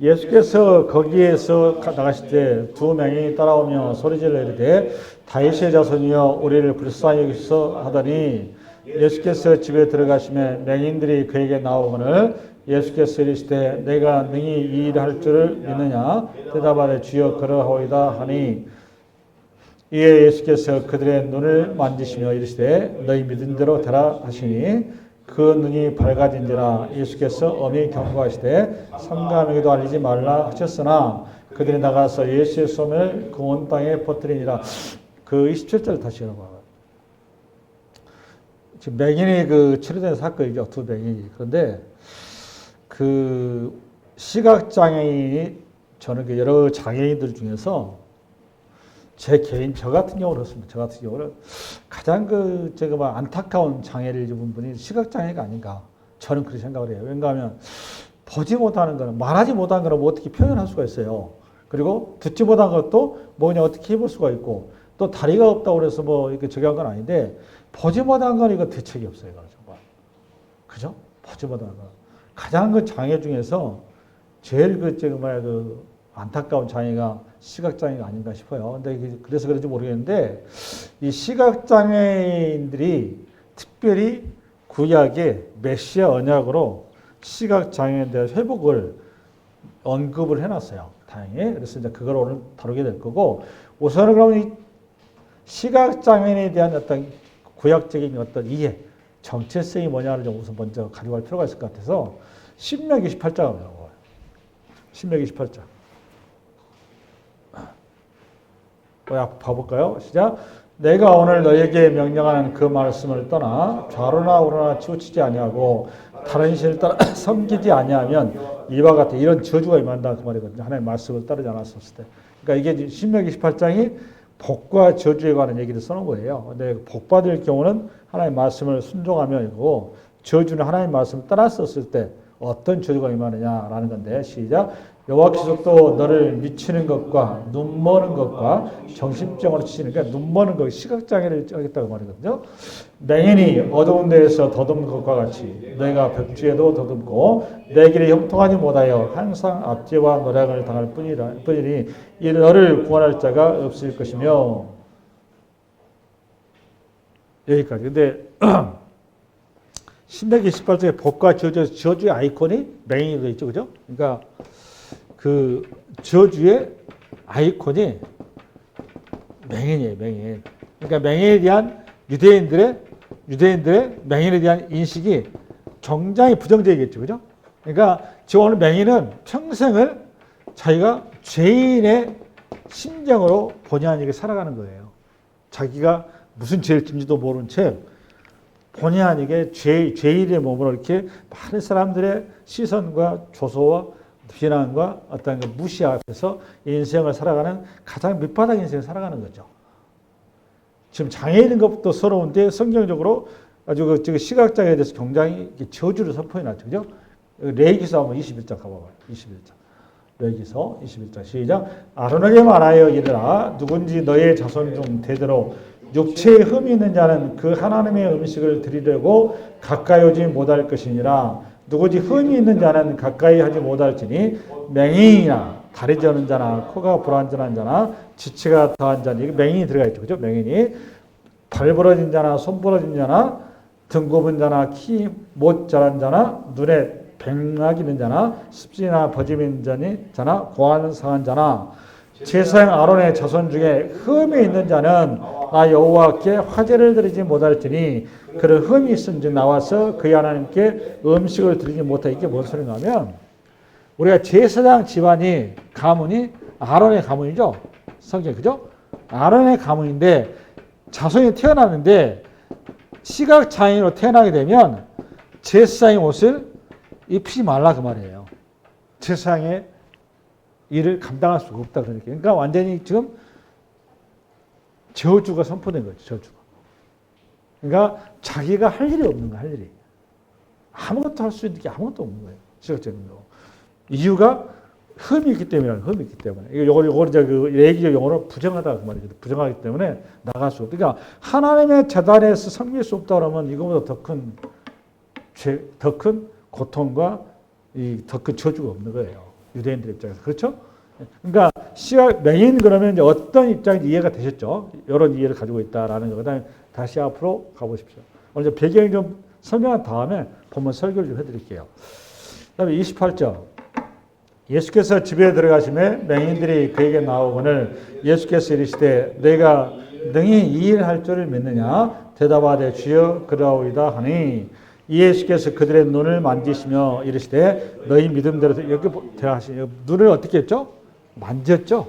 예수께서 거기에서 나가실 때 두 명이 따라오며 소리질러 이르되 다윗의 자손이여 우리를 불쌍히 여기소서 하더니 예수께서 집에 들어가시매 맹인들이 그에게 나오거늘 예수께서 이르시되 내가 능히 이 일을 할 줄을 믿느냐 대답하되 주여 그러하오이다 하니 이에 예수께서 그들의 눈을 만지시며 이르시되 너희 믿은 대로 되라 하시니 그 눈이 밝아진지라. 예수께서 엄히 경고하시되 삼가에게도 알리지 말라 하셨으나 그들이 나가서 예수의 소문을 그 온 땅에 퍼뜨리니라. 그 27절 다시 읽어봐. 지금 맹인이 그 치료된 사건이죠. 두 맹인이. 그런데 그 시각장애인이 저는 그 여러 장애인들 중에서 저 같은 경우는 그렇습니다. 저 같은 경우는 가장 제가 막 안타까운 장애를 입은 분이 시각장애가 아닌가. 저는 그렇게 생각을 해요. 왜냐하면 보지 못하는 거는, 말하지 못하는 거는 뭐 어떻게 표현할 수가 있어요. 그리고 듣지 못한 것도 뭐냐 어떻게 해볼 수가 있고, 또 다리가 없다고 그래서 뭐 이렇게 저기 한 건 아닌데, 보지 못한 건 이거 대책이 없어요. 정말. 그죠? 보지 못한 거. 가장 그 장애 중에서 제일 안타까운 장애가 시각장애가 아닌가 싶어요. 근데 그래서 그런지 모르겠는데, 이 시각장애인들이 특별히 구약의 메시아 언약으로 시각장애에 대한 회복을 언급을 해놨어요. 다행히. 그래서 이제 그걸 오늘 다루게 될 거고, 우선은 그럼 이 시각장애인에 대한 어떤 구약적인 어떤 이해, 정체성이 뭐냐를 좀 우선 먼저 가져갈 필요가 있을 것 같아서, 신명기 28장을 보고 신명기 28장. 봐볼까요? 시작. 내가 오늘 너에게 명령하는 그 말씀을 떠나 좌로나 우로나 치우치지 아니하고 다른 신을 따라 섬기지 아니하면 이와 같은 이런 저주가 임한다 그 말이거든요. 하나님의 말씀을 따르지 않았을 때. 그러니까 이게 신명기 18장이 복과 저주에 관한 얘기를 써놓은 거예요. 근데 복 받을 경우는 하나님의 말씀을 순종하면이고, 저주는 하나님의 말씀을 따랐었을 때 어떤 저주가 임하느냐라는 건데, 시작. 여호와께서 또 너를 미치는 것과 눈머는 것과 정신병으로 치시는, 그러니까 눈머는 것, 시각장애를 하겠다고 말이거든요. 맹인이 어두운 데에서 더듬는 것과 같이 너희가 벽주에도 더듬고 내 길에 형통하지 못하여 항상 압제와 노략을 당할 뿐이니 이 너를 구원할 자가 없을 것이며. 여기까지. 근데 신명기 18장에 복과 저주의 아이콘이 맹인이 되어 있죠. 그죠? 그러니까 그 저주의 아이콘이 맹인이에요, 맹인. 그러니까 맹인에 대한 유대인들의 맹인에 대한 인식이 굉장히 부정적이겠죠, 그죠? 그러니까 지금 오늘 맹인은 평생을 자기가 죄인의 심정으로 본의 아니게 살아가는 거예요. 자기가 무슨 죄를 짓는지도 모르는 채 본의 아니게 죄인의 몸으로 이렇게 많은 사람들의 시선과 조소와 비난과 어떤 무시 앞에서 인생을 살아가는 가장 밑바닥 인생을 살아가는 거죠. 지금 장애인인 것부터 서러운데 성경적으로 아주 그 시각장애에 대해서 굉장히 저주를 선포해 놨죠. 그죠? 레위기서 한번 21장 가봐봐요. 21장. 레위기서 21장 시작. 아론에게 말하여 이르라 누군지 너의 자손 중 대대로 육체에 흠이 있는 자는 그 하나님의 음식을 드리려고 가까이 오지 못할 것이니라. 누구지 흠이 있는 자는 가까이 하지 못할지니 맹인이나 다리 저는 자나 코가 불완전한 자나 지체가 더한 자니, 이게 맹인이 들어가 있죠. 그죠? 맹인이 발 부러진 자나 손 부러진 자나 등 굽은 자나 키 못 자란 자나 눈에 백막 있는 자나 습진이나 버짐인 자나 고안 상한 자나 제사장 아론의 자손 중에 흠이 있는 자는 나 여호와께 화제를 드리지 못할지니 그런 흠이 있은지 나와서 그의 하나님께 음식을 드리지 못하. 이게 뭔 소리가 하면 우리가 제사장 집안이 가문이 아론의 가문이죠. 성경 그죠? 아론의 가문인데 자손이 태어났는데 시각장애인으로 태어나게 되면 제사장의 옷을 입히지 말라 그 말이에요. 제사장의 일을 감당할 수가 없다 그러니까 완전히 지금 저주가 선포된 거죠. 저주가. 그러니까 자기가 할 일이 없는 거야. 할 일이. 아무것도 할 수 있는 게 아무것도 없는 거예요. 시각적으로. 이유가 흠이 있기 때문에. 흠이 있기 때문에. 이걸 이제 그 얘기적 용어로 부정하다 그 말이죠. 부정하기 때문에 나갈 수 없다. 그러니까 하나님의 재단에서 섬길 수 없다 그러면 이거보다 더 큰 고통과 더 큰 저주가 없는 거예요. 유대인들 입장에서. 그렇죠? 그러니까 맹인 그러면 이제 어떤 입장인지 이해가 되셨죠? 이런 이해를 가지고 있다라는 거. 그다음에 다시 앞으로 가보십시오. 오늘 배경 좀 설명한 다음에 본문 설교를 좀 해드릴게요. 그다음에 28절. 예수께서 집에 들어가시매 맹인들이 그에게 나오거늘 예수께서 이르시되 내가 능히 이 일을 할 줄을 믿느냐? 대답하되 주여 그러하오이다 하니 예수께서 그들의 눈을 만지시며 이르시되 너희 믿음대로 여기 대하시니 눈을 어떻게 했죠? 만졌죠.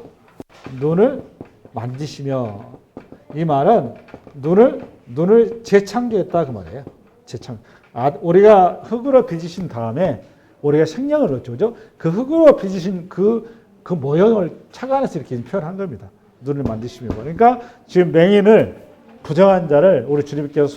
눈을 만지시며 이 말은 눈을 재창조했다 그 말이에요. 우리가 흙으로 빚으신 다음에 우리가 생명을 얻죠. 그죠? 그 흙으로 빚으신 그 모형을 착안해서 이렇게 표현한 겁니다. 눈을 만지시며. 그러니까 지금 맹인을 부정한 자를 우리 주님께서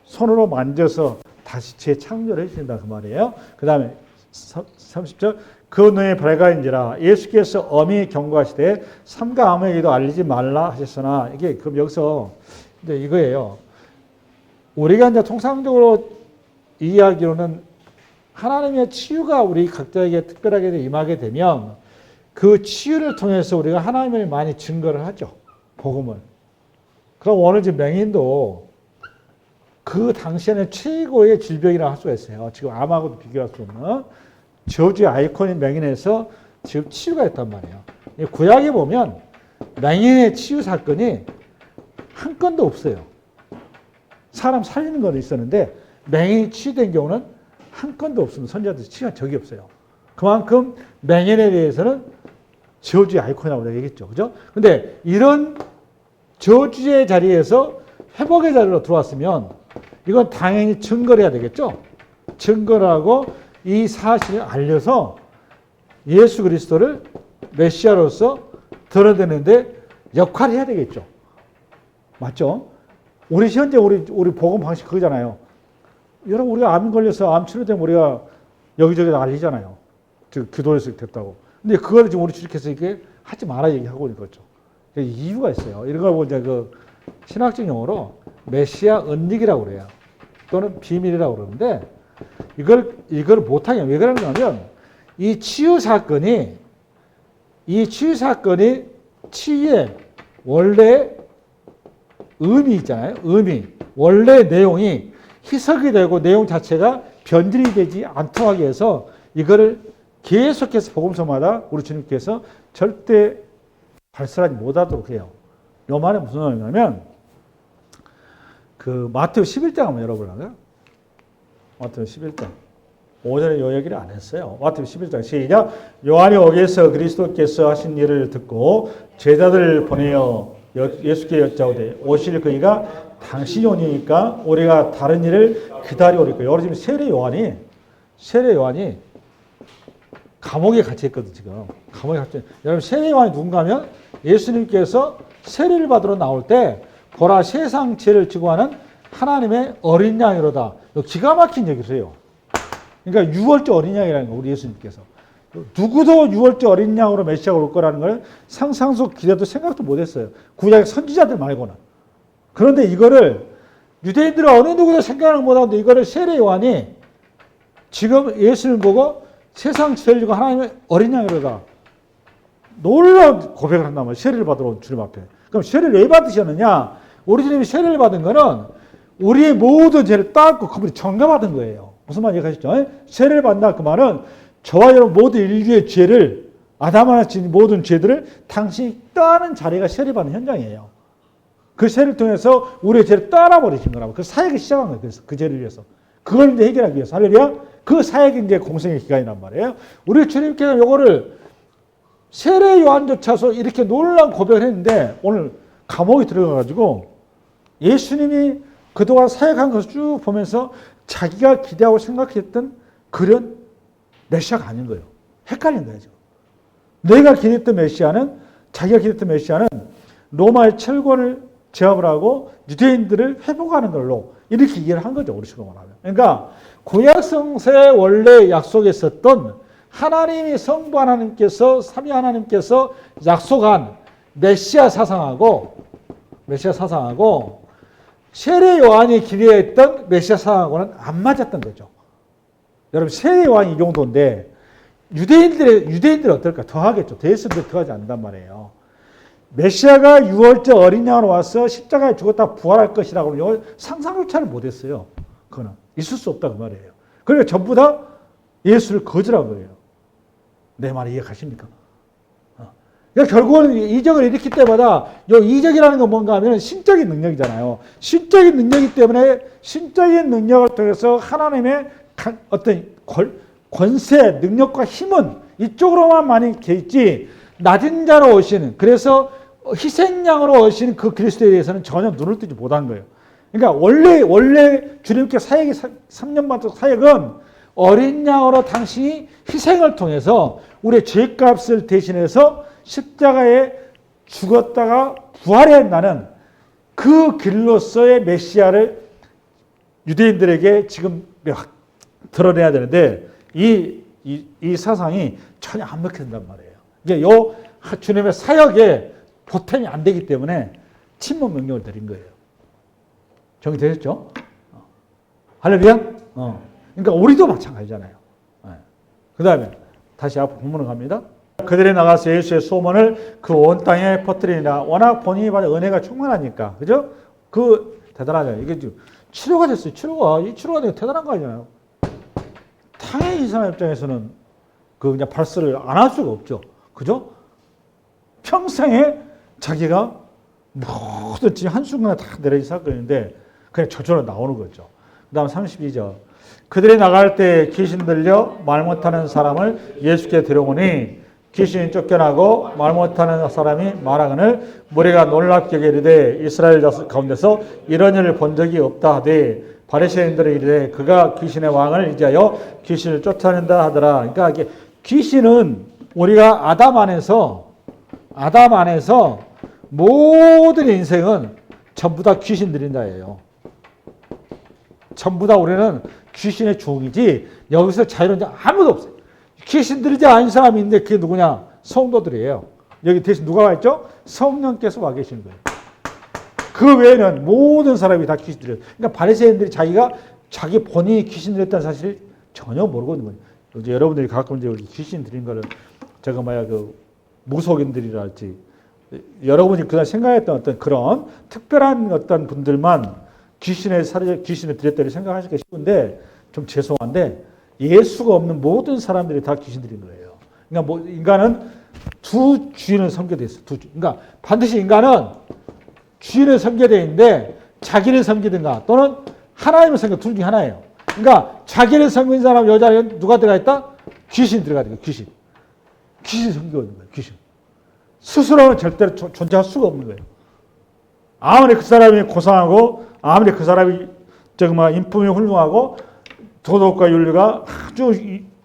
손으로 만져서 다시 재창조를 해주신다 그 말이에요. 그 다음에 30절 그 눈이 밝아인지라 예수께서 엄히 경고하시되 삼가 아무에게도 알리지 말라 하셨으나 이게 그럼 여기서 이제 이거예요. 우리가 이제 통상적으로 이야기로는 하나님의 치유가 우리 각자에게 특별하게 임하게 되면 그 치유를 통해서 우리가 하나님을 많이 증거를 하죠. 복음을. 그럼 오늘 지금 맹인도 그 당시에는 최고의 질병이라고 할 수가 있어요. 지금 암하고도 비교할 수 없는 저주의 아이콘인 맹인에서 지금 치유가 됐단 말이에요. 구약에 보면 맹인의 치유 사건이 한 건도 없어요. 사람 살리는 건 있었는데 맹인이 치유된 경우는 한 건도 없습니다. 선지자들 치유한 적이 없어요. 그만큼 맹인에 대해서는 저주의 아이콘이라고 얘기했죠. 그죠? 근데 이런 저주의 자리에서 회복의 자리로 들어왔으면 이건 당연히 증거를 해야 되겠죠? 증거를 하고 이 사실을 알려서 예수 그리스도를 메시아로서 드러내는데 역할을 해야 되겠죠? 맞죠? 우리 현재 우리 복음 방식 그거잖아요. 여러분 우리가 암 걸려서 암 치료되면 우리가 여기저기 알리잖아요. 즉 기도해서 됐다고. 근데 그걸 지금 우리 주님께서 이렇게 하지 마라 얘기하고 있는 거죠. 이유가 있어요. 이런 걸 보고 이제 그 신학적 용어로 메시아 은닉이라고 그래요. 또는 비밀이라고 그러는데 이걸 못하게 왜 그러냐면 이 치유 사건이 치유의 원래 의미 있잖아요. 원래 내용이 희석이 되고 내용 자체가 변질이 되지 않도록 하기 위해서 이거를 계속해서 복음서마다 우리 주님께서 절대 발설하지 못하도록 해요. 요 말이 무슨 말이냐면 그 마태오 11장 한번 열어보려고요. 마태오 11장. 오전에 요 얘기를 안 했어요. 마태오 11장 시작. 요한이 오게서 그리스도께서 하신 일을 듣고 제자들을 보내어 예수께 여짜오되 오실 그이가 당신이 오니까 우리가 다른 일을 기다려오리까. 여러분 지금 세례 요한이 감옥에 갇혀 있거든 지금. 감옥에 갇혀. 여러분 세례 요한이 누군가 하면 예수님께서 세례를 받으러 나올 때 보라 세상 죄를 지고 하는 하나님의 어린 양이로다. 기가 막힌 얘기세요. 그러니까 유월절 어린 양이라는 거 우리 예수님께서. 누구도 유월절 어린 양으로 메시아가 올 거라는 걸 상상도 기대도 생각도 못했어요. 구약의 선지자들 말고는. 그런데 이거를 유대인들은 어느 누구도 생각을 못하는데 이거를 세례 요한이 지금 예수를 보고 세상 죄를 지고 하나님의 어린 양이로다. 놀라운 고백을 한단 말이에요. 세례를 받으러 온 주님 앞에. 그럼 세례를 왜 받으셨느냐? 우리 주님이 세례를 받은 거는 우리의 모든 죄를 닦고 그분이 전가받은 거예요. 무슨 말인지 아시죠? 세례를 받는다 그 말은 저와 여러분 모든 인류의 죄를 아담 하나 지은 모든 죄들을 당신이 따는 자리가 세례 받는 현장이에요. 그 세례를 통해서 우리의 죄를 따라버리신 거라고. 그 사역이 시작한 거예요. 그래서 그 죄를 위해서. 그걸 이제 해결하기 위해서. 할렐루야. 그 사역이 이제 공생의 기간이란 말이에요. 우리 주님께서 요거를 세례 요한조차서 이렇게 놀라운 고백을 했는데 오늘 감옥에 들어가가지고 예수님이 그동안 사역한 것을 쭉 보면서 자기가 기대하고 생각했던 그런 메시아가 아닌 거예요. 헷갈린 거예요. 내가 기대했던 메시아는 자기가 기대했던 메시아는 로마의 철권을 제압을 하고 유대인들을 회복하는 걸로 이렇게 이해를 한 거죠. 우리 식으로 말하면. 그러니까 구약 성서에 원래 약속했었던 하나님이 성부 하나님께서 삼위 하나님께서 약속한 메시아 사상하고 세례 요한이 기대했던 메시아 사상하고는 안 맞았던 거죠. 여러분 세례 요한이 이 정도인데 유대인들이 어떨까? 더 하겠죠. 대수들이 더 하지 않는단 말이에요. 메시아가 유월절 어린 양으로 와서 십자가에 죽었다 부활할 것이라고 하면 상상조차를 못했어요. 그거는 있을 수 없다 그 말이에요. 그러니까 전부 다 예수를 거절한 거예요. 내 말이 이해가십니까? 그러니까 결국은 이적을 일으킬 때마다 이 이적이라는 건 뭔가 하면 신적인 능력이잖아요. 신적인 능력이기 때문에 신적인 능력을 통해서 하나님의 어떤 권세, 능력과 힘은 이쪽으로만 많이 게 있지 낮은 자로 오시는, 그래서 희생양으로 오시는 그 그리스도에 대해서는 전혀 눈을 뜨지 못한 거예요. 그러니까 원래 주님께 사역이 3년 반 사역은 어린 양으로 당신이 희생을 통해서 우리의 죄값을 대신해서 십자가에 죽었다가 부활해 나는 그 길로서의 메시아를 유대인들에게 지금 드러내야 되는데 이 사상이 전혀 안 먹힌단 말이에요. 이게 요 주님의 사역에 보탬이 안 되기 때문에 침묵 명령을 드린 거예요. 정리되셨죠? 할렐루야? 그러니까 우리도 마찬가지잖아요. 그 다음에 다시 앞으로 본문으로 갑니다. 그들이 나가서 예수의 소문을 그 온 땅에 퍼뜨리니라. 워낙 본인이 받은 은혜가 충만하니까. 그죠? 대단하죠. 이게 지금 치료가 됐어요. 이 치료가 되게 대단한 거 아니잖아요. 당연히 이 사람 입장에서는 그냥 발설을 안 할 수가 없죠. 그죠? 평생에 자기가 뭐든지 한순간에 다 내려진 사건인데 그냥 저절로 나오는 거죠. 그 다음 32절. 그들이 나갈 때 귀신 들려 말 못하는 사람을 예수께 데려오니 귀신이 쫓겨나고 말 못하는 사람이 말하거늘 무리가 놀랍게 이르되 이스라엘 가운데서 이런 일을 본 적이 없다 하되 바리새인들이 이르되 그가 귀신의 왕을 의지하여 귀신을 쫓아낸다 하더라. 그러니까 이게 귀신은 우리가 아담 안에서 모든 인생은 전부 다 귀신 들인 자예요. 전부 다 우리는 귀신의 종이지 여기서 자유로운 자 아무도 없어요. 귀신 들이지 않은 사람이 있는데 그게 누구냐? 성도들이에요. 여기 대신 누가 와 있죠? 성령께서 와 계시는 거예요. 그 외에는 모든 사람이 다 귀신 들여요. 그러니까 바리새인들이 자기 본인이 귀신 들였다는 사실을 전혀 모르고 있는 거예요. 이제 여러분들이 가끔 이제 귀신 들인 거를 제가 무속인들이랄지 여러분이 그날 생각했던 어떤 그런 특별한 어떤 분들만 귀신을 들였다고 생각하시기 쉽은데 좀 죄송한데 예수가 없는 모든 사람들이 다 귀신 들인 거예요. 그러니까 인간은 두 주인을 섬기게 돼 있어요. 그러니까 반드시 인간은 주인을 섬기게 돼 있는데 자기를 섬기든가 또는 하나님을 섬기든가 둘 중에 하나예요. 그러니까 자기를 섬기는 사람 여자는 누가 들어가 있다? 귀신이 들어가 있는 거예요. 귀신이 섬기고 있는 거예요. 귀신. 스스로는 절대로 존재할 수가 없는 거예요. 아무리 그 사람이 고상하고 아무리 그 사람이 인품이 훌륭하고 도덕과 윤리가 아주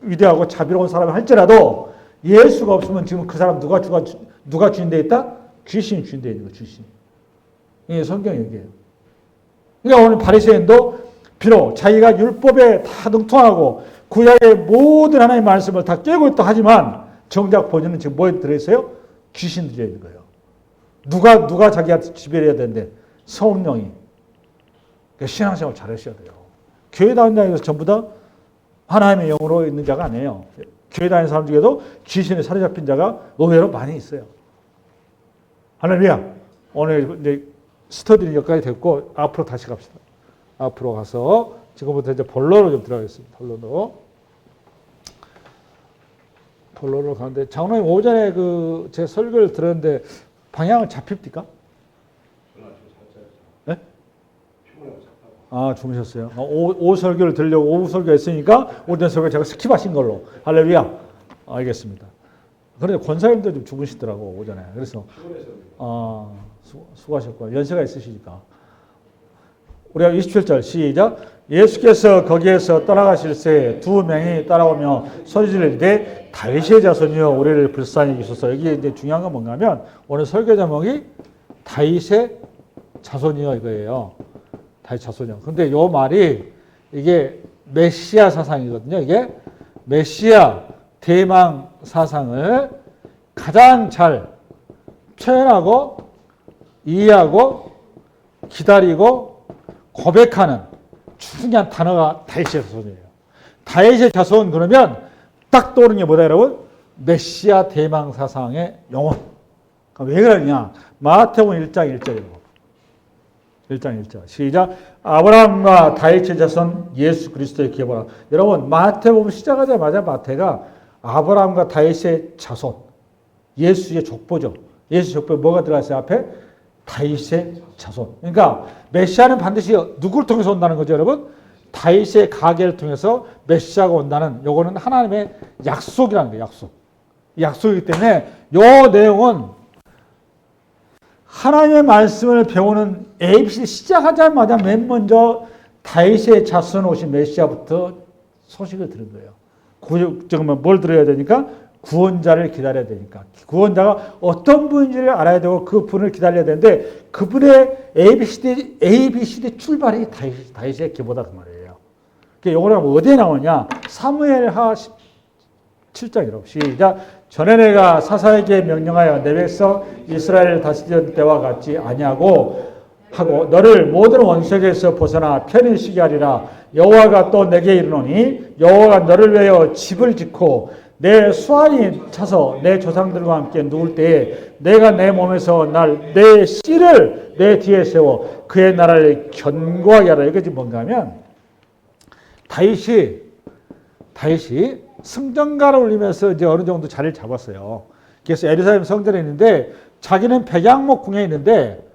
위대하고 자비로운 사람이 할지라도 예수가 없으면 지금 그 사람 누가 주인 되어 있다? 귀신이 주인 되어 있는 거예요. 귀신. 이게 성경 얘기예요. 그러니까 오늘 바리새인도 비록 자기가 율법에 다 능통하고 구약의 모든 하나님의 말씀을 다 깨고 있다 하지만 정작 본인은 지금 뭐에 들어있어요? 귀신 들여 있는 거예요. 누가 자기한테 지배해야 되는데 성령이. 그러니까 신앙생활 잘하셔야 돼요. 교회 다니는 자에서 전부 다 하나님의 영으로 있는 자가 아니에요. 교회 다니는 사람 중에도 귀신에 사로잡힌 자가 의외로 많이 있어요. 할렐루야. 오늘 이제 스터디는 여기까지 됐고 앞으로 다시 갑시다. 앞으로 가서 지금부터 이제 본론으로 좀 들어가겠습니다. 본론으로 가는데 장로님 오전에 제 설교를 들었는데 방향은 잡힙니까? 네? 주무셨어요. 오후 설교를 들으려고 오후 설교 했으니까 오전 설교 제가 스킵하신 걸로. 할렐루야. 알겠습니다. 그런데 권사님도 좀 주무시더라고 오전에. 그래서 수고하셨고요. 연세가 있으시니까. 우리가 27절 시작. 예수께서 거기에서 떠나가실 새 두 명이 따라오며 소리를 이르되 다윗의 자손이여 우리를 불쌍히 여기소서. 여기 이제 중요한 건 뭔가 하면 오늘 설교 제목이 다윗의 자손이여 이거예요. 다윗 자손이여. 근데 요 말이 이게 메시아 사상이거든요. 이게 메시아 대망 사상을 가장 잘 표현하고 이해하고 기다리고 고백하는 중요한 단어가 다윗의 자손이에요. 다윗의 자손 그러면 딱 떠오르는 게 뭐다 여러분? 메시아 대망 사상의 영혼. 왜 그러냐? 마태복음 1장 1절이라고. 1장 1절. 시작. 아브라함과 다윗의 자손 예수 그리스도의 기업하라. 여러분 마태복음 시작하자마자 마태가 아브라함과 다윗의 자손 예수의 족보죠. 예수 족보에 뭐가 들어갔어요? 앞에 다윗의 자손. 그러니까 메시아는 반드시 누구를 통해서 온다는 거죠, 여러분? 다윗의 가계를 통해서 메시아가 온다는 요거는 하나님의 약속이라는 거예요. 약속. 약속이기 때문에 요 내용은 하나님의 말씀을 배우는 ABC 시작하자마자 맨 먼저 다윗의 자손 오신 메시아부터 소식을 들은 거예요. 잠깐만 뭘 들어야 되니까? 구원자를 기다려야 되니까. 구원자가 어떤 분인지를 알아야 되고 그 분을 기다려야 되는데 그분의 ABCD 출발이 다윗의 기보다 그 말이에요. 요거는 어디에 나오냐? 사무엘하 7장이라고. 시작. 전에 내가 사사에게 명령하여 내 백성 이스라엘을 다스리던 때와 같지 아니하고 하고 너를 모든 원색에서 벗어나 편히 쉬게 하리라. 여호와가 또 내게 이르노니 여호와가 너를 위하여 집을 짓고 내 수완이 차서 내 조상들과 함께 누울 때에 내가 내 몸에서 내 씨를 내 뒤에 세워 그의 나라를 견고하게 하라. 이것이 뭔가 하면 다윗이 승전가를 올리면서 이제 어느 정도 자리를 잡았어요. 그래서 예루살렘 성전에 있는데 자기는 백양목 궁에 있는데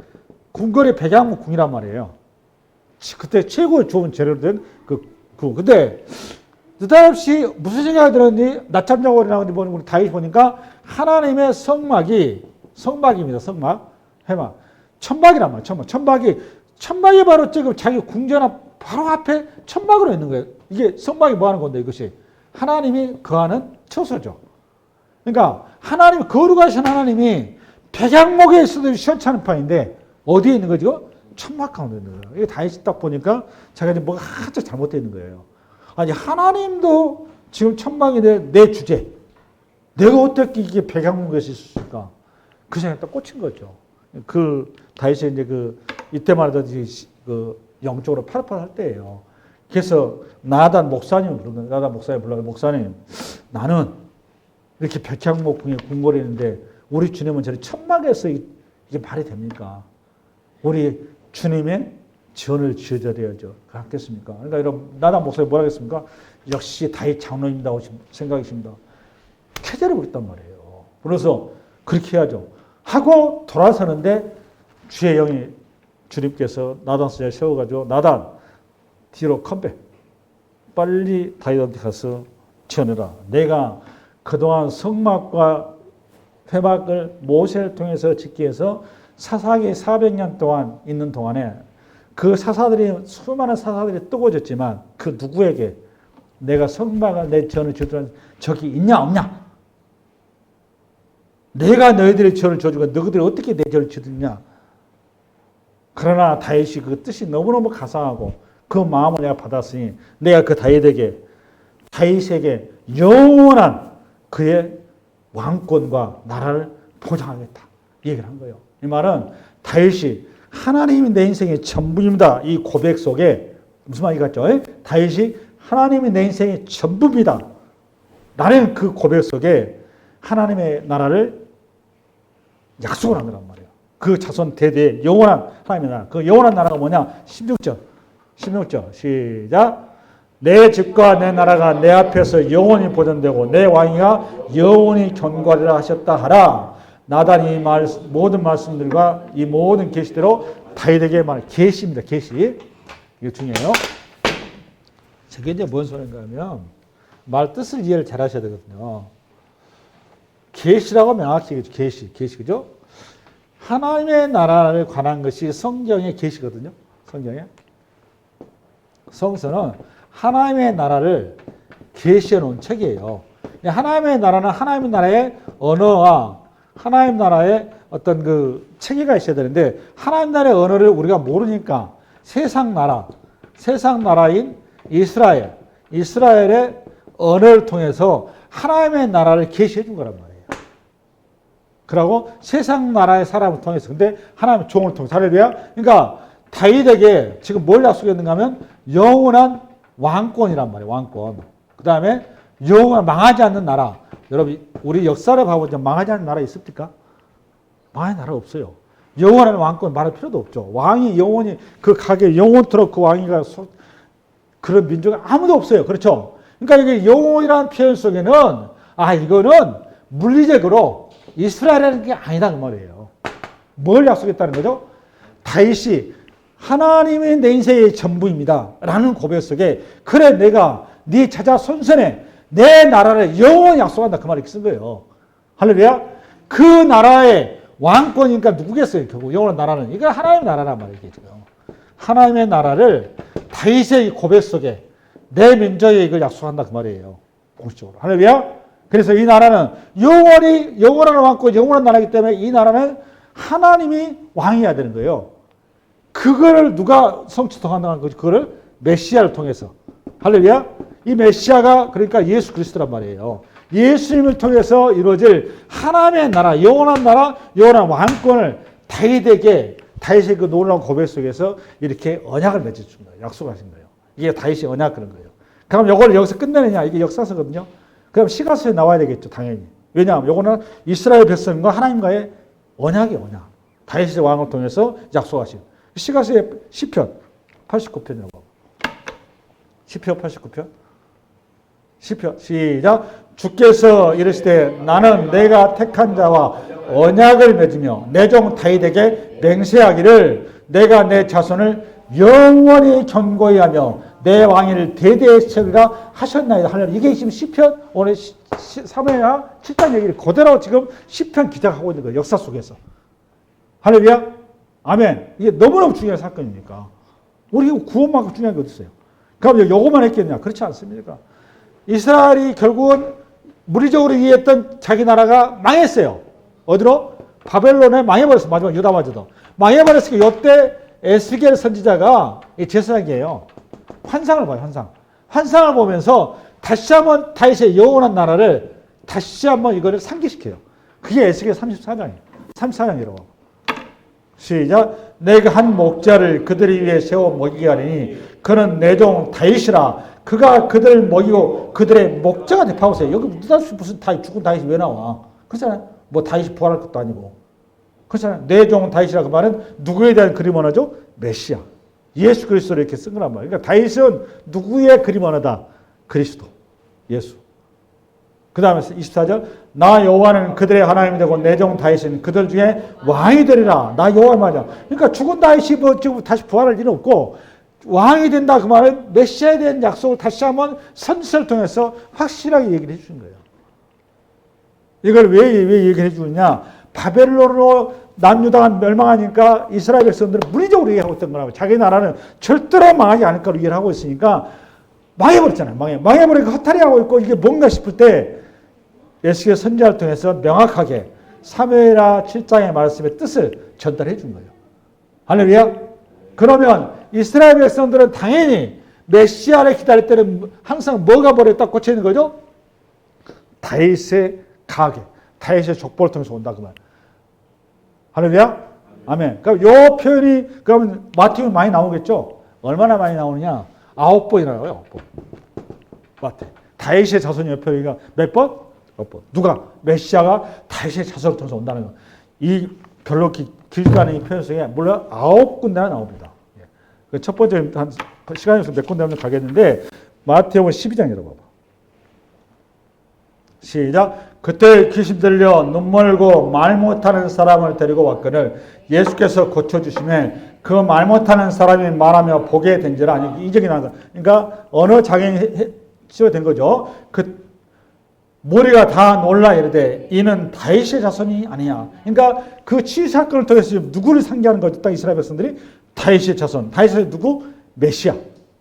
궁궐이 백양목 궁이란 말이에요. 그때 최고 좋은 재료로 된 그 궁. 근데 느닷없이 무슨 생각이 들었니? 낮잠 자고 일어나는데 우리 다윗 보니까 하나님의 성막입니다. 성막, 회막. 천막이란 말이에요. 천막이 바로 지금 자기 궁전 바로 앞에 천막으로 있는 거예요. 이게 성막이 뭐 하는 건데 이것이? 하나님이 거하는 처소죠. 그러니까 하나님이 거룩하신 하나님이 백양목에 있어도 시원찮은 판인데 어디에 있는 거죠? 천막 가운데 있는 거예요. 이게 다윗이 딱 보니까 자기가 뭐가 한참 잘못되어 있는 거예요. 아니 하나님도 지금 천막인데 내 주제 내가 어떻게 이게 백양목에 있을 수 있을까? 그 생각에 딱 꽂힌 거죠. 그 다윗이 이제 이때만 해도 그 영적으로 파릇파릇할 때예요. 그래서 나단 목사님 부르는 나단 목사님 불러서 목사님 나는 이렇게 백향목궁에 궁궐이 있는데 우리 주님은 저리 천막에서 이게 말이 됩니까? 우리 주님의 전을 지어드려야죠. 그렇겠습니까? 그러니까 여러분 나단 목사님 뭐라 하겠습니까? 역시 다윗 장로입니다 생각이십니다. 캐제를 부렸단 말이에요. 그래서 그렇게 해야죠. 하고 돌아서는데 주의 영이 주님께서 나단 선지자를 세워가지고 나단 뒤로 컴백. 빨리 다윗한테 가서 전해라. 내가 그동안 성막과 회막을 모세를 통해서 짓기 위해서 사사기 400년 동안 있는 동안에 그 수많은 사사들이 뜨거워졌지만 그 누구에게 내가 성막을 내 전을 지어주는 적이 있냐 없냐? 내가 너희들의 전을 지어주고 너희들이 어떻게 내 전을 지어주냐? 그러나 다윗이 그 뜻이 너무너무 가상하고 그 마음을 내가 받았으니 내가 그 다윗에게 영원한 그의 왕권과 나라를 보장하겠다. 이 얘기를 한 거예요. 이 말은 다윗이 하나님이 내 인생의 전부입니다. 이 고백 속에 무슨 말이 같죠? 다윗이 하나님이 내 인생의 전부입니다. 나는 그 고백 속에 하나님의 나라를 약속을 한 거란 말이에요. 그 자손 대대의 영원한 하나님의 나라. 그 영원한 나라가 뭐냐? 16절 시작. 내 집과 내 나라가 내 앞에서 영원히 보존되고 내 왕위가 영원히 견고하리라 하셨다 하라. 나단이 모든 말씀들과 이 모든 계시대로 다윗에게 말 계시입니다. 계시. 이게 중요해요. 저게 이제 뭔 소리인가 하면 말 뜻을 이해를 잘 하셔야 되거든요. 계시라고 명확히 얘기죠. 계시 그죠? 하나님의 나라를 관한 것이 성경의 계시거든요. 성서는 하나님의 나라를 계시해 놓은 책이에요. 하나님의 나라는 하나님의 나라의 언어와 하나님 나라의 어떤 그 체계가 있어야 되는데 하나님 나라의 언어를 우리가 모르니까 세상 나라인 이스라엘의 언어를 통해서 하나님의 나라를 계시해 준 거란 말이에요. 그러고 세상 나라의 사람을 통해서 근데 하나님의 종을 통해서 할렐루야. 그러니까 다윗에게 지금 뭘 약속했는가 하면 영원한 왕권이란 말이에요. 왕권. 그 다음에 영원 망하지 않는 나라. 여러분 우리 역사를 봐보자. 망하지 않는 나라 있습니까? 망하는 나라 없어요. 영원한 왕권 말할 필요도 없죠. 왕이 영원히 그 가게 영원토록 그 왕이가 그런 민족이 아무도 없어요. 그렇죠? 그러니까 이게 영원이라는 표현 속에는 이거는 물리적으로 이스라엘이라는 게 아니다 그 말이에요. 뭘 약속했다는 거죠? 다윗이 하나님이 내 인생의 전부입니다 라는 고백 속에 그래 내가 네 찾아 손선에 내 나라를 영원히 약속한다 그 말을 쓴 거예요. 할렐루야. 그 나라의 왕권이니까 누구겠어요? 결국 영원한 나라는 이거 하나님의 나라란 말이에요. 지금 하나님의 나라를 다윗의 고백 속에 내 민족에 이걸 약속한다 그 말이에요. 공식적으로. 할렐루야. 그래서 이 나라는 영원한 왕권, 영원한 나라이기 때문에 이 나라는 하나님이 왕이어야 되는 거예요. 그거를 누가 성취한다는 거지? 그거를 메시아를 통해서. 할렐루야. 이 메시아가 그러니까 예수 그리스도란 말이에요. 예수님을 통해서 이루어질 하나님의 나라, 영원한 왕권을 다윗의 그 놀라운 고백 속에서 이렇게 언약을 맺어준 거예요. 약속하신 거예요. 이게 다윗의 언약 그런 거예요. 그럼 이걸 여기서 끝내느냐? 이게 역사서거든요. 그럼 시가서에 나와야 되겠죠, 당연히. 왜냐하면 이거는 이스라엘 백성과 하나님과의 언약이 언약. 다윗의 왕을 통해서 약속하신. 시가서의 시편 89편이라고. 시편 89편. 시편 시작. 주께서 이르시되 나는 내가 택한 자와 언약을 맺으며 내 종 다윗에게 맹세하기를 내가 내 자손을 영원히 견고히 하며 내 왕위를 대대에 세우리라 하셨나이다. 할렐루야. 이게 지금 시편 오늘 사무엘하 7장 얘기를 그대로 지금 시편 기자가 하고 있는 거예요. 역사 속에서. 할렐루야. 아멘. 이게 너무너무 중요한 사건이니까. 우리 구원만큼 중요한 게 어디 있어요? 그럼 요거만 했겠냐? 그렇지 않습니까? 이스라엘이 결국은 물리적으로 이해했던 자기 나라가 망했어요. 어디로? 바벨론에 망해버렸어요. 마지막 유다마저도. 망해버렸으니까 이때 에스겔 선지자가 제사장이에요. 환상을 봐요. 환상을 보면서 다시 한번 다윗의 영원한 나라를 다시 한번 이거를 상기시켜요. 그게 에스겔 34장이에요. 34장이라고. 시작. 내가 한 목자를 그들을 위해 세워 먹이게 하리니 그는 내 종 다윗이라. 그가 그들을 먹이고 그들의 목자가 돼. 봐보세요. 여기 무슨 죽은 다윗이 왜 나와? 그렇잖아요. 뭐 다윗이 부활할 것도 아니고. 그렇잖아요. 내 종 다윗이라 그 말은 누구에 대한 그림 언어죠? 메시아. 예수 그리스도를 이렇게 쓴 거란 말이에요. 그러니까 다윗은 누구의 그림 언어다? 그리스도. 예수. 그 다음에 24절. 나 여호와는 그들의 하나님이 되고 내 종 다윗은 그들 중에 왕이 되리라. 나 여호와 말이야. 그러니까 죽은 다윗이 뭐 지금 다시 부활할 일은 없고 왕이 된다 그 말은 메시아에 대한 약속을 다시 한번 선지서를 통해서 확실하게 얘기를 해주신 거예요. 이걸 왜 얘기해 주느냐? 바벨론으로 남유다가 멸망하니까 이스라엘 백성들은 물리적으로 얘기하고 있던 거라고. 자기 나라는 절대로 망하지 않을 거로 얘기를 하고 있으니까 망해버렸잖아요. 망해버리니까 허탈해하고 있고 이게 뭔가 싶을 때 에스겔 선지자를 통해서 명확하게 사무엘하 7장의 말씀의 뜻을 전달해 준 거예요. 할렐루야. 그러면 이스라엘 백성들은 당연히 메시아를 기다릴 때는 항상 뭐가 버렸다 꽂혀 있는 거죠? 다윗의 가게, 다윗의 족보를 통해서 온다 그 말. 할렐루야. 아멘. 그럼 요 표현이 그러면 마태복음 많이 나오겠죠? 얼마나 많이 나오느냐? 9번이나 나와요. 9번. 마태. 다윗의 자손이 표현이가 몇 번? 9번. 누가? 메시아가 다윗의 자손을 통해서 온다는 거. 이 별로 길지 않은 이 표현 속에 물론 9군데나 나옵니다. 첫 번째 한 시간이 없어서 몇 군데 하면 가겠는데 마태복음 12장이라고 봐봐. 시작. 그때 귀신 들려 눈 멀고 말 못하는 사람을 데리고 왔거늘 예수께서 고쳐주시매 그 말 못하는 사람이 말하며 보게 된지라. 아니 이적이 나다. 그러니까 언어 장애인 치료된 거죠. 그 머리가 다 놀라 이르되 이는 다윗의 자손이 아니냐. 그러니까 그 치유 사건을 통해서 누구를 상기하는 거죠? 딱 이스라엘 백성들이 다윗의 자손. 다윗의 누구? 메시아.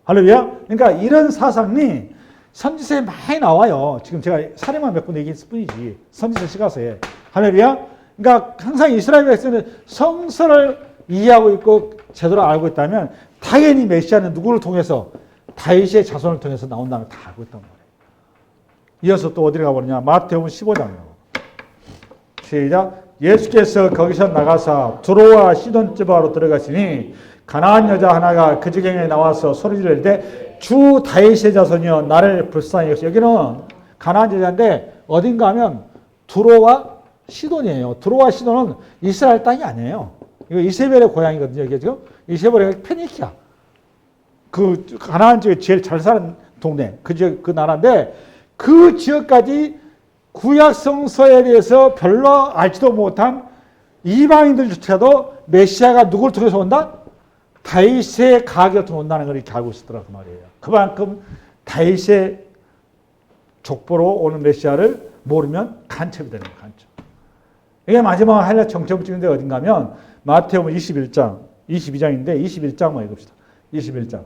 할렐루야. 그러니까 이런 사상이 선지서에 많이 나와요. 지금 제가 사례만 몇 군 얘기했을 뿐이지. 선지서 시가서에. 할렐루야. 그러니까 항상 이스라엘 백성은 성서를 이해하고 있고 제대로 알고 있다면 당연히 메시아는 누구를 통해서 다윗의 자손을 통해서 나온다는 걸 다 알고 있단 말이에요. 이어서 또 어디로 가버리냐. 마태복음 15장이라고. 시작. 예수께서 거기서 나가사 두로와 시돈 지방으로 들어가시니 가나안 여자 하나가 그 지경에 나와서 소리 지를 때 주 다윗의 자손이여 나를 불쌍히 여기서. 여기는 가나안 제자인데 어딘가 하면 두로와 시돈이에요. 두로와 시돈은 이스라엘 땅이 아니에요. 이거 이세벨의 고향이거든요. 이게 지금 이세벨의 페니키아. 그 가나안 지역에 제일 잘 사는 동네. 그 나라인데 그 지역까지 구약 성서에 대해서 별로 알지도 못한 이방인들조차도 메시아가 누굴 통해서 온다? 다윗의 가게를 통해 온다는 걸 이렇게 알고 있었더라 그 말이에요. 그만큼 다윗의 족보로 오는 메시아를 모르면 간첩이 되는 거예요. 간첩. 이게 마지막 하이라이트 정점을 찍는데 어딘가 하면 마태복음 21장, 22장인데 21장만 읽읍시다. 21장.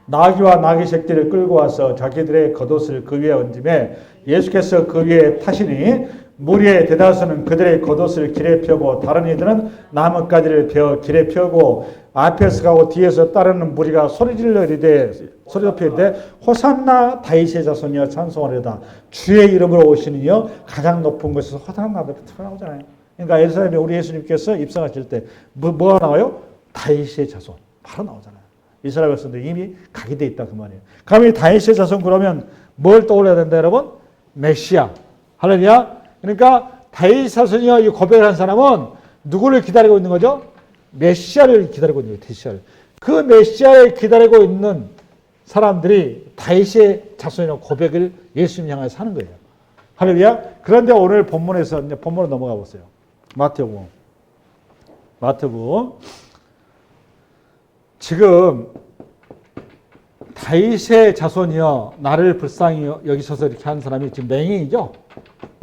나귀와 나귀 새끼를 끌고 와서 자기들의 겉옷을 그 위에 얹음에 예수께서 그 위에 타시니 무리의 대다수는 그들의 겉옷을 길에 펴고 다른 이들은 나뭇가지를 베어 길에 펴고 앞에서 가고 뒤에서 따르는 무리가 소리질러 이르되 소리 높여 이르되 호산나 다윗의 자손이여 찬송하리로다 주의 이름으로 오시는 이여 가장 높은 곳에서 호산나 나오잖아요. 그러니까 예루살렘에 우리 예수님께서 입성하실 때 뭐가 나와요? 다윗의 자손 바로 나오잖아요. 이스라엘 백성들 이미 각인되어 있다 그 말이에요. 그럼 이 다윗의 자손 그러면 뭘 떠올려야 된다 여러분? 메시아. 할렐루야. 그러니까 다윗 자손이여 이 고백을 한 사람은 누구를 기다리고 있는 거죠? 메시아를 기다리고 있는 거예요. 메시아를. 그 메시아를 기다리고 있는 사람들이 다윗의 자손이라는 고백을 예수님 향해서 하는 거예요. 할렐루야. 그런데 오늘 본문에서 이제 본문으로 넘어가 보세요. 마태복음. 지금 다윗의 자손이여 나를 불쌍히 여기셔서 이렇게 하는 사람이 지금 맹인이죠.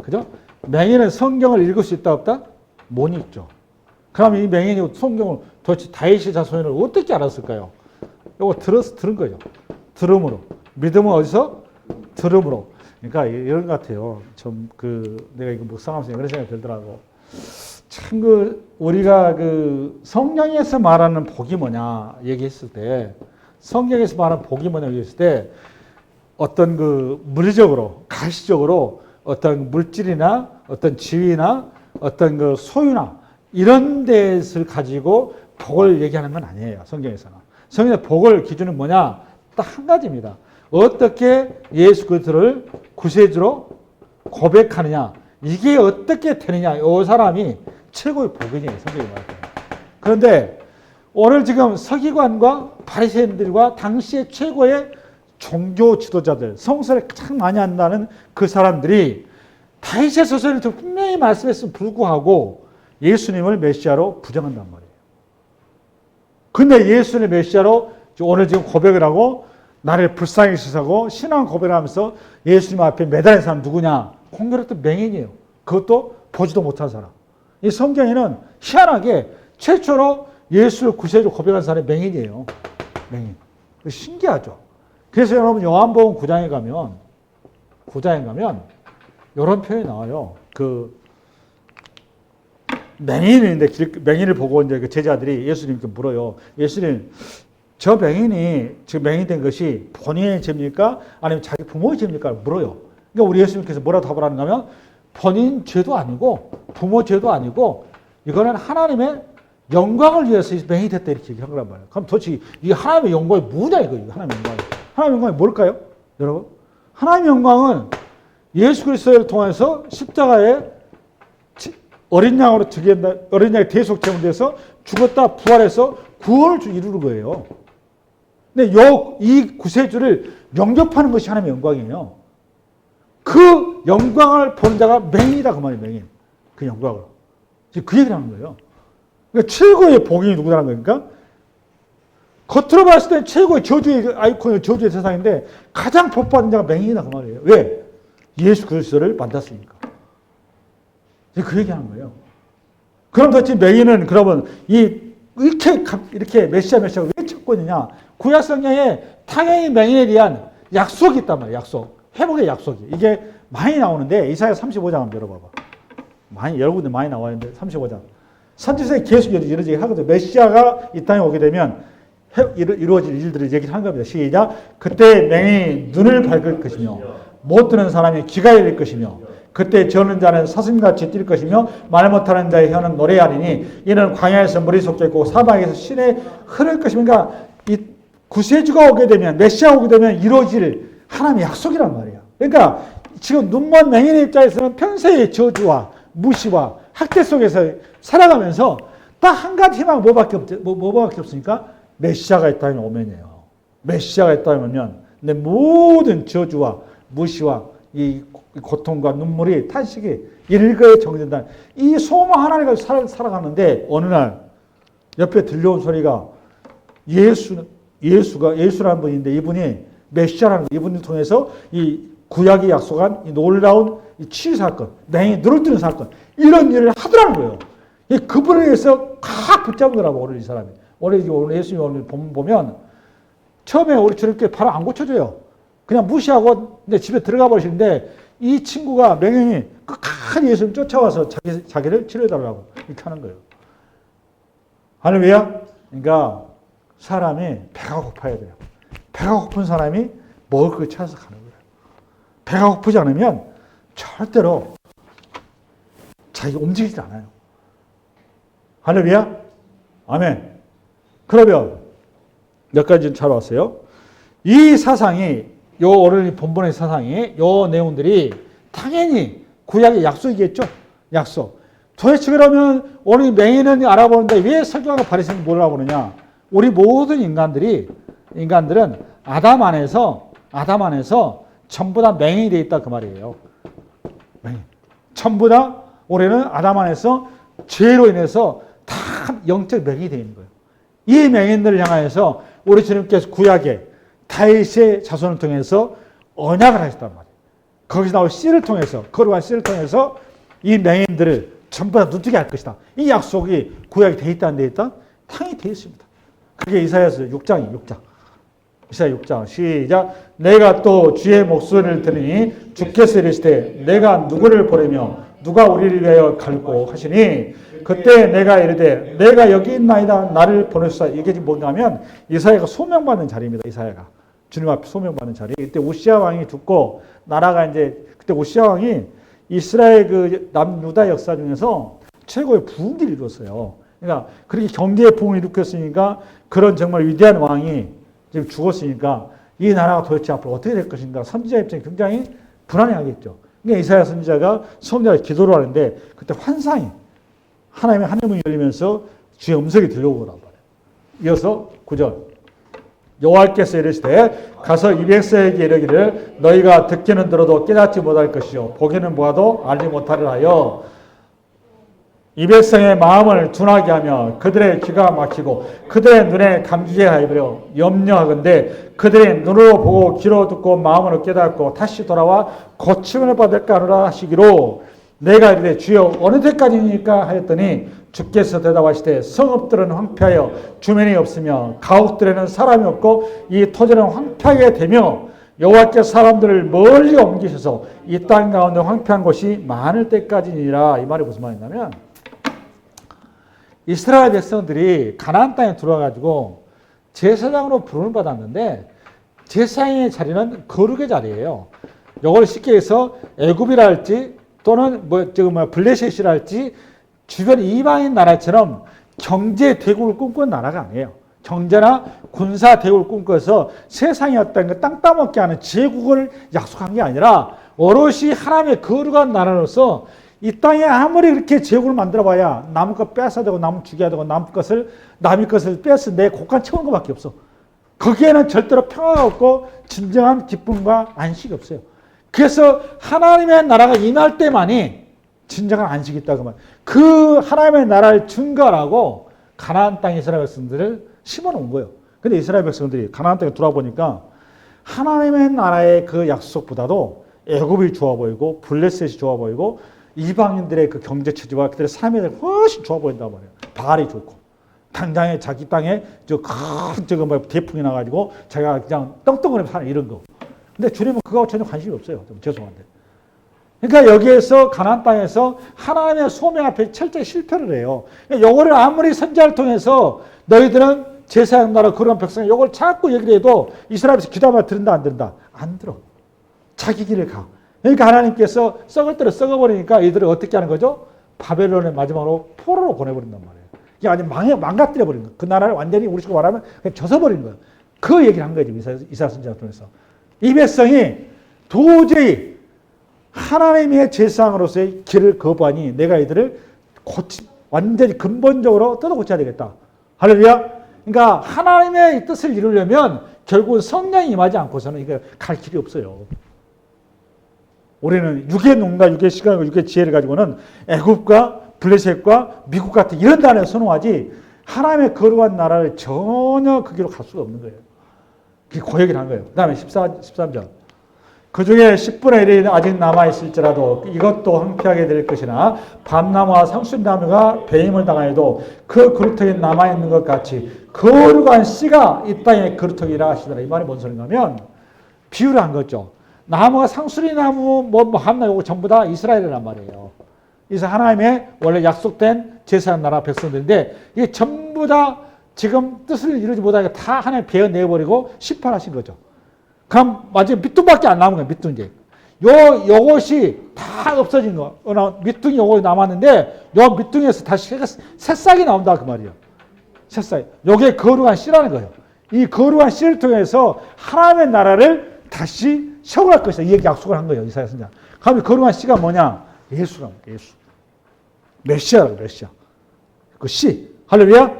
그죠? 맹인은 성경을 읽을 수 있다 없다? 못 읽죠. 그럼 이 맹인이 성경을 도대체 다윗의 자손을 어떻게 알았을까요? 이거 들은 거죠. 들음으로. 믿음은 어디서? 들음으로. 그러니까 이런 것 같아요. 내가 이거 묵상하면서 그런 생각이 들더라고. 참 우리가 성경에서 말하는 복이 뭐냐 얘기했을 때, 성경에서 말하는 복이 뭐냐 얘기했을 때, 어떤 물리적으로, 가시적으로 어떤 물질이나 어떤 지위나 어떤 소유나 이런 데를 가지고 복을 얘기하는 건 아니에요. 성경에서는. 성경의 복을 기준은 뭐냐? 딱 한 가지입니다. 어떻게 예수 그리스도를 구세주로 고백하느냐. 이게 어떻게 되느냐. 이 사람이 최고의 복이에요. 성경이 말할 때. 그런데 오늘 지금 서기관과 바리새인들과 당시의 최고의 종교 지도자들, 성서를 가장 많이 한다는 그 사람들이 다윗의 소설을 분명히 말씀했음에도 불구하고 예수님을 메시아로 부정한단 말이에요. 근데 예수님을 메시아로 오늘 지금 고백을 하고 나를 불쌍히 여기시고 신앙 고백을 하면서 예수님 앞에 매달린 사람 누구냐? 공교롭던 맹인이에요. 그것도 보지도 못한 사람. 이 성경에는 희한하게 최초로 예수를 구세주로 고백한 사람이 맹인이에요. 맹인. 신기하죠. 그래서 여러분 요한복음 9장에 가면 이런 표현이 나와요. 맹인인데 맹인을 보고 이제 제자들이 예수님께 물어요. 예수님, 저 맹인이 지금 맹인된 것이 본인의 죄입니까? 아니면 자기 부모의 죄입니까? 물어요. 그러니까 우리 예수님께서 뭐라고 답을 하는가 하면 본인 죄도 아니고 부모 죄도 아니고 이거는 하나님의 영광을 위해서 맹인이 됐다 이렇게 얘기한 거란 말이에요. 그럼 도대체 이 하나님의 영광이 뭐냐 이거 하나님의 영광이. 하나님의 영광이 뭘까요? 여러분? 하나님의 영광은 예수 그리스도를 통해서 십자가에 어린 양으로 어린 양의 대속 제물돼서 죽었다 부활해서 구원을 이루는 거예요. 근데 이 구세주를 영접하는 것이 하나님의 영광이에요. 그 영광을 보는 자가 맹인이다 그 말이에요. 맹인. 그 영광을. 지금 그 얘기를 하는 거예요. 그러니까 최고의 복이 누구라는 거니까 겉으로 봤을 때 최고의 저주의 아이콘이 저주의 세상인데 가장 복받은 자가 맹인이다 그 말이에요. 왜? 예수 그리스도를 만났으니까. 그 얘기하는 거예요. 그럼 도대체 맹인은 그러면 이렇게 메시아가 왜 찾고 있느냐? 구약 성경에 당연히 맹인에 대한 약속이 있단 말이에요. 약속. 회복의 약속이. 이게 많이 나오는데 이사야 35장 한번 열어봐봐. 여러분들 많이 나와있는데 35장. 선지서에 계속 이러지 하거든요. 메시아가 이 땅에 오게 되면 이루어질 일들을 얘기를 하는 겁니다. 시작. 그때 맹인이 눈을 밝을 것이며 못 듣는 사람이 귀가 열릴 것이며 그때 저는 자는 사슴같이 뛸 것이며 말 못하는 자의 혀는 노래하리니 이는 광야에서 물이 솟게 있고 사방에서 시내 흐를 것이며 그러니까 이 구세주가 오게 되면 메시아 오게 되면 이루어질 하나님의 약속이란 말이에요. 그러니까 지금 눈먼 맹인의 입장에서는 평생의 저주와 무시와 학대 속에서 살아가면서 딱 한 가지 희망 뭐밖에 없습니까? 메시아가 있다면 오면이에요. 메시아가 있다면 내 모든 저주와 무시와 이 고통과 눈물이 탄식이 일거에 정된다. 이 소망 하나를 가지고 살아가는데 어느 날 옆에 들려온 소리가 예수라는 분인데 이분이 메시아라는 이분을 통해서 이 구약이 약속한 이 놀라운 이 치유 사건, 맹이 눈을 뜨는 사건 이런 일을 하더라는 거예요. 그분에 의해서 팍 붙잡더라고 오늘 이 사람이. 오늘 예수님 오늘 보면 처음에 우리 주님께 바로 안 고쳐줘요. 그냥 무시하고 이제 집에 들어가 버리시는데 이 친구가 맹인이 끝까지 예수님 쫓아와서 자기를 치료해달라고 이렇게 하는 거예요. 할렐루야. 그러니까 사람이 배가 고파야 돼요. 배가 고픈 사람이 먹을 걸 찾아서 가는 거예요. 배가 고프지 않으면 절대로 자기가 움직이지 않아요. 할렐루야. 아멘. 그러면 몇 가지 좀 찾아왔어요. 이 사상이 오늘 본문의 사상이 요 내용들이 당연히 구약의 약속이겠죠. 약속. 도대체 그러면 오늘 맹인은 알아보는데 왜 설교하고 바리새인은 뭘 알아보느냐? 우리 모든 인간들은 아담 안에서 전부 다 맹인이 되어 있다 그 말이에요. 맹인. 전부 다 우리는 아담 안에서 죄로 인해서 다 영적 맹인이 되어 있는 거예요. 이 맹인들을 향하여서 우리 주님께서 구약에 다윗의 자손을 통해서 언약을 하셨단 말이에요. 거기서 나올 씨를 통해서 거룩한 씨를 통해서 이 맹인들을 전부 다 눈뜨게 할 것이다. 이 약속이 구약에 돼 있다 안 돼 있다? 당연히 돼 있습니다. 그게 이사야서 6장이에요. 6장. 이사야 6장 시작. 내가 또 주의 목소리를 들으니 주께서 이르시되 내가 누구를 보내며 누가 우리를 위하여 갈고 하시니 그때 내가 이르되 내가 여기 있나이다 나를 보내소서. 이게 지금 뭔가 하면 이사야가 소명받는 자리입니다. 이사야가 주님 앞에 소명받는 자리. 이때 우시아 왕이 죽고 나라가 이제 그때 우시아 왕이 이스라엘 그 남유다 역사 중에서 최고의 부흥기를 이뤘어요. 그러니까 그렇게 경제의 부흥을 일으켰으니까 그런 정말 위대한 왕이 지금 죽었으니까 이 나라가 도대체 앞으로 어떻게 될 것인가 선지자 입장이 굉장히 불안해하겠죠. 그러니까 이사야 선지자가 성령의 기도를 하는데 그때 환상이 하나님의 하늘문이 열리면서 주의 음성이 들려오더란 말이에요. 이어서 9절. 여호와께서 이르시되 가서 이 백성에게 이르기를 너희가 듣기는 들어도 깨닫지 못할 것이요 보기는 보아도 알지 못하리라 하여 이 백성의 마음을 둔하게 하며 그들의 귀가 막히고 그들의 눈에 감기게 하여 염려하건대 그들의 눈으로 보고 귀로 듣고 마음으로 깨닫고 다시 돌아와 고침을 받을까 하노라 하시기로 내가 이르되 주여 어느 때까지니까 하였더니 주께서 대답하시되 성읍들은 황폐하여 주민이 없으며 가옥들에는 사람이 없고 이 토지는 황폐하게 되며 여호와께서 사람들을 멀리 옮기셔서 이 땅 가운데 황폐한 곳이 많을 때까지니라. 이 말이 무슨 말이냐면 이스라엘 백성들이 가나안 땅에 들어와가지고 제사장으로 부름을 받았는데 제사장의 자리는 거룩의 자리예요. 이걸 쉽게 해서 애굽이라 할지 또는 블레셋이라 할지 주변 이방인 나라처럼 경제 대국을 꿈꾸는 나라가 아니에요. 경제나 군사 대국을 꿈꿔서 세상에 어떤 땅 따먹게 하는 제국을 약속한 게 아니라 오롯이 하나님의 거룩한 나라로서 이 땅에 아무리 그렇게 제국을 만들어봐야 남의 것 뺏어야 되고 남을 죽여야 되고 남의 것을 뺏어 내 곡간 채우는 것밖에 없어. 거기에는 절대로 평화가 없고 진정한 기쁨과 안식이 없어요. 그래서 하나님의 나라가 임할 때만이 진정한 안식이 있다고 말. 그 하나님의 나라를 증거하라고 가나안 땅 이스라엘 백성들을 심어놓은 거예요. 근데 이스라엘 백성들이 가나안 땅에 돌아보니까 하나님의 나라의 그 약속보다도 애굽이 좋아 보이고 블레셋이 좋아 보이고 이방인들의 그 경제 체제와 그들의 삶이 훨씬 좋아 보인단 말이에요. 바알이 좋고 당장에 자기 땅에 큰 대풍이 나가지고 자기가 그냥 떵떵거리며 사는 이런 거. 근데 주님은 그거하고 전혀 관심이 없어요. 좀 죄송한데. 그러니까 여기에서 가나안 땅에서 하나님의 소명 앞에 철저히 실패를 해요. 요거를 아무리 선지자를 통해서 너희들은 제사장 나라 거룩한 백성이 요걸 자꾸 얘기를 해도 이스라엘에서 기도하면 들은다 안 들은다? 안 들어. 자기 길을 가. 그러니까 하나님께서 썩을 대로 썩어버리니까 이들을 어떻게 하는 거죠? 바벨론의 마지막으로 포로로 보내버린단 말이에요. 이게 아주 망가뜨려버리는 거예요. 그 나라를 완전히 우리 식으로 말하면 그냥 져서버리는 거예요. 그 얘기를 한 거죠. 이사야 선지자 통해서. 이 백성이 도저히 하나님의 제사장으로서의 길을 거부하니 내가 이들을 완전히 근본적으로 뜯어 고쳐야 되겠다. 할렐루야. 그러니까 하나님의 뜻을 이루려면 결국은 성령이 임하지 않고서는 이게 갈 길이 없어요. 우리는 육의 농과 육의 시간과 육의 지혜를 가지고는 애굽과 블레셋과 미국 같은 이런 나라를 선호하지 하나님의 거룩한 나라를 전혀 그 길로 갈 수가 없는 거예요. 그게 고역이라는 거예요. 그 다음에 13절. 그 중에 10분의 1이 아직 남아있을지라도 이것도 황폐하게 될 것이나 밤나무와 상수나무가 배임을 당하여도 그 그루터기 남아있는 것 같이 거룩한 씨가 이 땅에 그루터기라 하시더라. 이 말이 뭔 소리인가 하면 비유를 한 거죠. 나무가 상수리나무, 함나무 이거 전부 다 이스라엘이란 말이에요. 그래서 하나님의 원래 약속된 제사장 나라 백성들인데 이게 전부 다 지금 뜻을 이루지 못하게 다 하나님 베어내버리고 심판하신 거죠. 그럼 마지막에 밑둥밖에 안 남은 거예요. 밑둥이. 요것이 다 없어진 거. 밑둥이 요거 남았는데 요 밑둥에서 다시 새싹이 나온다 그 말이에요. 새싹. 요게 거룩한 씨라는 거예요. 이 거룩한 씨를 통해서 하나님의 나라를 다시 세워갈 것이다. 이 약속을 한 거예요. 이사야 선지자. 그럼 거룩한 씨가 뭐냐? 예수라고. 예수. 메시아라고. 메시아. 그 씨. 할렐루야.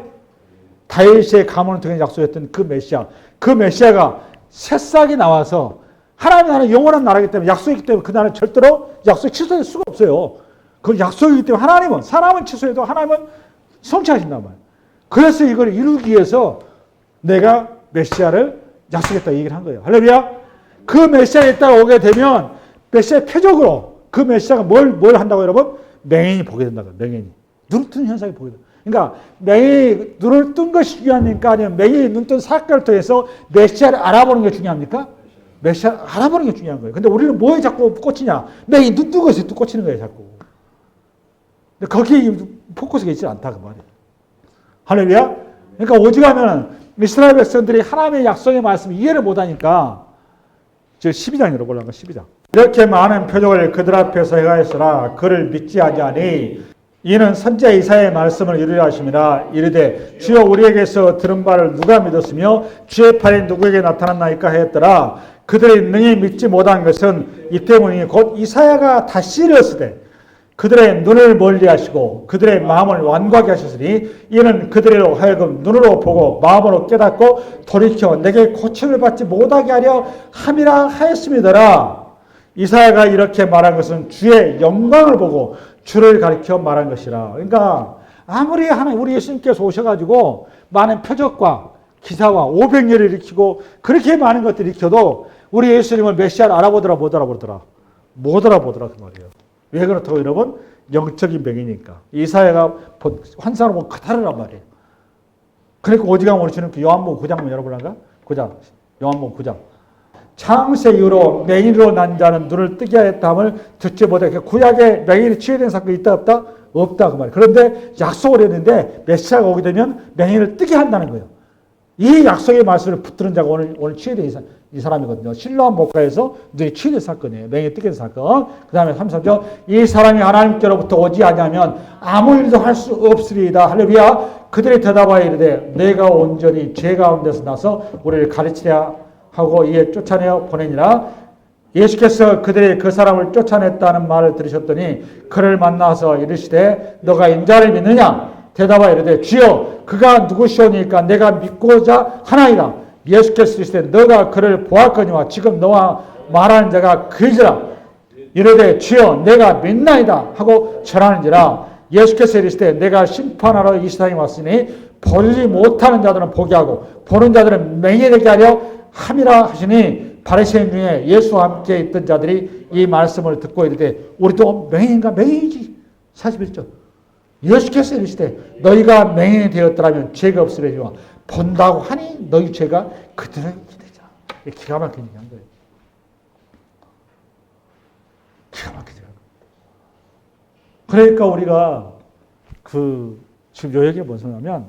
다윗의 가문을 통해 약속했던 그 메시아. 그 메시아가 새싹이 나와서 하나님의 나라는 영원한 나라이기 때문에 약속이기 때문에 그 나라는 절대로 약속이 취소될 수가 없어요. 그 약속이기 때문에 하나님은 사람은 취소해도 하나님은 성취하신단 말이에요. 그래서 이걸 이루기 위해서 내가 메시아를 약속했다 얘기를 한 거예요. 할렐루야. 그 메시아가 있다가 오게 되면 메시아의 표적으로 그 메시아가 뭘 한다고 여러분? 맹인이 보게 된다고. 맹인이. 눈을 뜨는 현상이 보게 된다. 그러니까 맹인이 눈을 뜬 것이 중요합니까? 아니면 맹인이 눈 뜬 사건을 통해서 메시아를 알아보는 게 중요합니까? 메시아를 알아보는 게 중요한 거예요. 근데 우리는 뭐에 자꾸 꽂히냐? 맹인이 눈 뜨고 있어요. 또 꽂히는 거예요. 자꾸. 근데 거기에 포커스가 있지 않다 그 말이에요. 할렐루야. 그러니까 오직하면 이스라엘 백성들이 하나님의 약속의 말씀을 이해를 못하니까 저 12장 열어보려고 12장. 이렇게 많은 표적을 그들 앞에서 행하였으나 그를 믿지 아니하니 이는 선지자 이사야의 말씀을 이루려 하심이라. 이르되 주여 우리에게서 들은 바를 누가 믿었으며 주의 팔이 누구에게 나타났나이까 하였더라. 그들이 능히 믿지 못한 것은 이 때문이니 곧 이사야가 다시 이르시되 그들의 눈을 멀리하시고 그들의 마음을 완고하게 하셨으니 이는 그들로 하여금 눈으로 보고 마음으로 깨닫고 돌이켜 내게 고침을 받지 못하게 하려 함이라 하였음이더라. 이사야가 이렇게 말한 것은 주의 영광을 보고 주를 가리켜 말한 것이라. 그러니까 아무리 우리 예수님께서 오셔가지고 많은 표적과 기사와 500년을 일으키고 그렇게 많은 것들을 일으켜도 우리 예수님을 메시아를 알아보더라 못 알아보더라. 못 알아보더라 그 말이에요. 왜 그렇다고 여러분? 영적인 병이니까. 이사야가 환상으로 보면 카타르란 말이에요. 그러니까 오직하면 우리 주님 요한복음 9장만 열어보란가? 9장. 요한복음 9장. 창세 이후로 맹인으로 난 자는 눈을 뜨게 하였다함을 듣지 못해. 구약에 맹인이 치유된 사건이 있다 없다? 없다 그 말이에요. 그런데 약속을 했는데 메시아가 오게 되면 맹인을 뜨게 한다는 거예요. 이 약속의 말씀을 붙드는 자가 오늘 치유된 이 사람이거든요. 실로암 목가에서 눈이 치유된 사건이에요. 맹인이 뜨게 된 사건. 그 다음에 33절 이 사람이 하나님께로부터 오지 아니하면 아무 일도 할 수 없으리이다. 할렐루야. 그들이 대답하여 이르되 내가 온전히 죄 가운데서 나서 우리를 가르치려 하고 이에 쫓아내어 보내니라. 예수께서 그들이 그 사람을 쫓아냈다는 말을 들으셨더니 그를 만나서 이르시되 너가 인자를 믿느냐? 대답하여 이르되 주여 그가 누구시오니까 내가 믿고자 하나이다. 예수께서 이르시되 너가 그를 보았거니와 지금 너와 말하는 자가 그이지라. 이르되 주여 내가 믿나이다 하고 절하는지라. 예수께서 이르시되 내가 심판하러 이 세상에 왔으니 보지 못하는 자들은 보게 하고 보는 자들은 맹인되게 하려 함이라 하시니 바리새인 중에 예수와 함께 있던 자들이 이 말씀을 듣고 이르되 우리도 맹인인가? 맹인이지. 41절 예수께서 이르시되 너희가 맹인이 되었더라면 죄가 없으려니와 본다고 하니 너희 죄가 그들에게 되자. 기가 막힌 얘기한 거예요. 기가 막히죠. 그러니까 우리가 지금 요 얘기가 무슨 소리냐면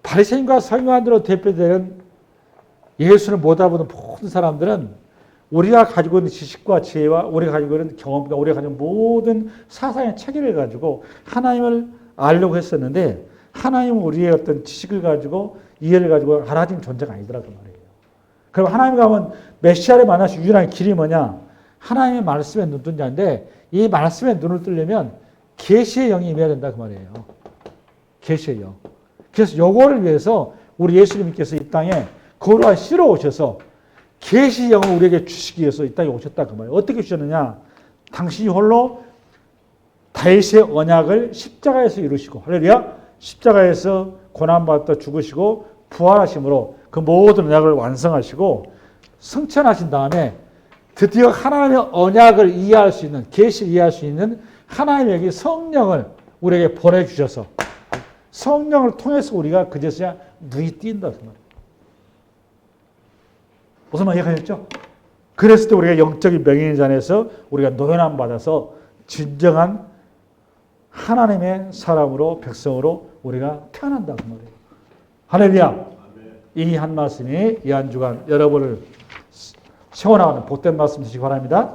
바리새인과 서기관들로 대표되는 예수를 못 알아보는 모든 사람들은 우리가 가지고 있는 지식과 지혜와 우리가 가지고 있는 경험과 우리가 가지고 있는 모든 사상의 체계를 가지고 하나님을 알려고 했었는데 하나님은 우리의 어떤 지식을 가지고 이해를 가지고 알아진 존재가 아니더라 그 말이에요. 그럼 하나님 가면 메시아를 만날 수 유일한 길이 뭐냐? 하나님의 말씀에 눈 뜬 자인데 이 말씀에 눈을 뜨려면 계시의 영이 임해야 된다 그 말이에요. 계시의 영. 그래서 요거를 위해서 우리 예수님께서 이 땅에 거룩한 씨로 오셔서 계시의 영을 우리에게 주시기 위해서 이 땅에 오셨다 그 말이에요. 어떻게 주셨느냐? 당신이 홀로 다윗의 언약을 십자가에서 이루시고 할렐루야. 십자가에서 고난받다 죽으시고 부활하심으로 그 모든 언약을 완성하시고 승천하신 다음에 드디어 하나님의 언약을 이해할 수 있는 계시를 이해할 수 있는 하나님에게 성령을 우리에게 보내주셔서 성령을 통해서 우리가 그제서야 눈이 띈다 그 말이에요. 무슨 말 이해하셨죠? 그랬을 때 우리가 영적인 명예의 잔에서 우리가 노연함 받아서 진정한 하나님의 사람으로 백성으로 우리가 태어난다 그 말이에요. 할렐루야. 이 한 말씀이 이 한 주간 여러분을 세워나가는 복된 말씀 되시기 바랍니다.